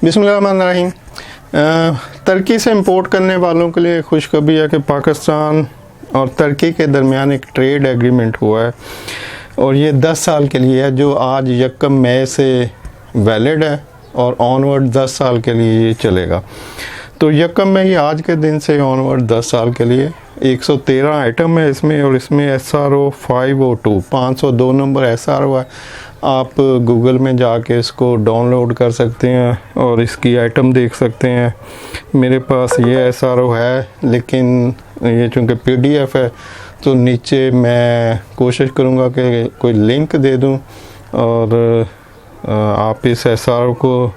बिस्मिल्लाहिर्रहमानिर्रहीम। तुर्की से इंपोर्ट करने वालों के लिए खुशखबरी है कि पाकिस्तान और तुर्की के दरमियान एक ट्रेड एग्रीमेंट हुआ है और ये 10 साल के लिए है, जो आज 1 मई से वैलिड है और ऑनवर्ड 10 साल के लिए ये चलेगा। तो 1 मई आज के दिन से ऑनवर्ड 10 साल के लिए 113 आइटम है इसमें, और इसमें SRO 502 502 नंबर SRO है। आप गूगल में जाके इसको डाउनलोड कर सकते हैं और इसकी आइटम देख सकते हैं। मेरे पास ये SRO है, लेकिन ये चूँकि PDF है तो नीचे मैं कोशिश करूँगा कि कोई लिंक दे दूँ और आप इस SRO को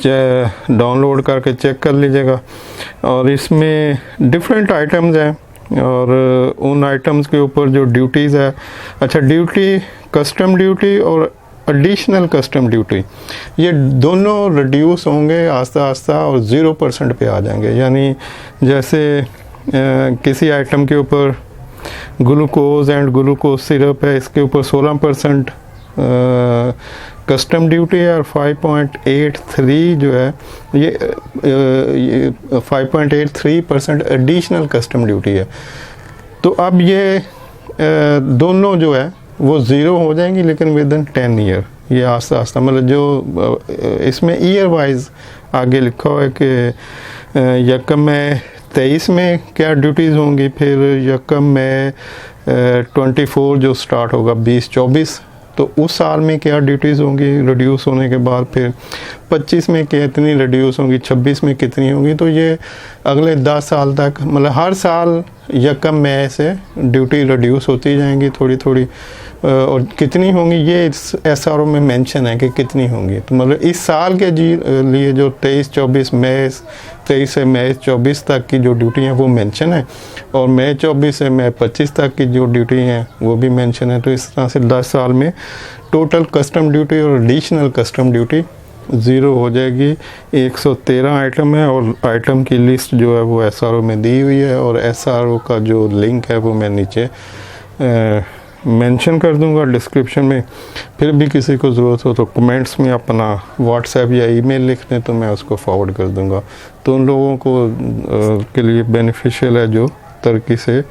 डाउनलोड करके चेक कर लीजिएगा। और इसमें डिफरेंट आइटम्स हैं और उन आइटम्स के ऊपर जो ड्यूटीज़ है, अच्छा ड्यूटी कस्टम ड्यूटी और एडिशनल कस्टम ड्यूटी, ये दोनों रिड्यूस होंगे आस्ता आस्ता और 0% पे आ जाएंगे। यानी जैसे किसी आइटम के ऊपर ग्लूकोज एंड ग्लूकोज सिरप है, इसके ऊपर 16% कस्टम ड्यूटी है और 5.83 जो है ये 5.83% एडिशनल कस्टम ड्यूटी है। तो अब ये दोनों जो है वो 0 हो जाएंगी, लेकिन विद इन 10 ईयर। ये आस्ता आस्ता मतलब जो इसमें ईयर वाइज आगे लिखा हुआ है कि 1 मई 23 में क्या ड्यूटीज़ होंगी, फिर 1 मई 24 जो स्टार्ट होगा 2024 तो उस साल में क्या ड्यूटीज़ होंगी रिड्यूस होने के बाद, फिर 25 में कितनी रिड्यूस होंगी, 26 में कितनी होंगी। तो ये अगले 10 साल तक मतलब हर साल 1 मई से ड्यूटी रिड्यूस होती जाएंगी थोड़ी थोड़ी, और कितनी होंगी ये इस SRO में मेंशन है कि कितनी होंगी। तो मतलब इस साल के लिए जो 23-24 मई 23 से मई 24 तक की जो ड्यूटी हैं वो मेंशन है, और मई 24 से मई 25 तक की जो ड्यूटी हैं वो भी मेंशन है। तो इस तरह से 10 साल में टोटल कस्टम ड्यूटी और एडिशनल कस्टम ड्यूटी 0 हो जाएगी। 113 आइटम है और आइटम की लिस्ट जो है वो SRO में दी हुई है, और SRO का जो लिंक है वो मैं नीचे मेंशन कर दूंगा डिस्क्रिप्शन में। फिर भी किसी को ज़रूरत हो तो कमेंट्स में अपना व्हाट्सएप या ईमेल लिख दें तो मैं उसको फॉरवर्ड कर दूंगा। तो उन लोगों को के लिए बेनिफिशियल है जो तुर्की से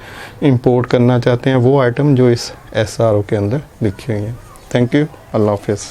इंपोर्ट करना चाहते हैं वो आइटम जो इस SRO के अंदर लिखी हुई हैं। थैंक यू, अल्लाह हाफ़िज़।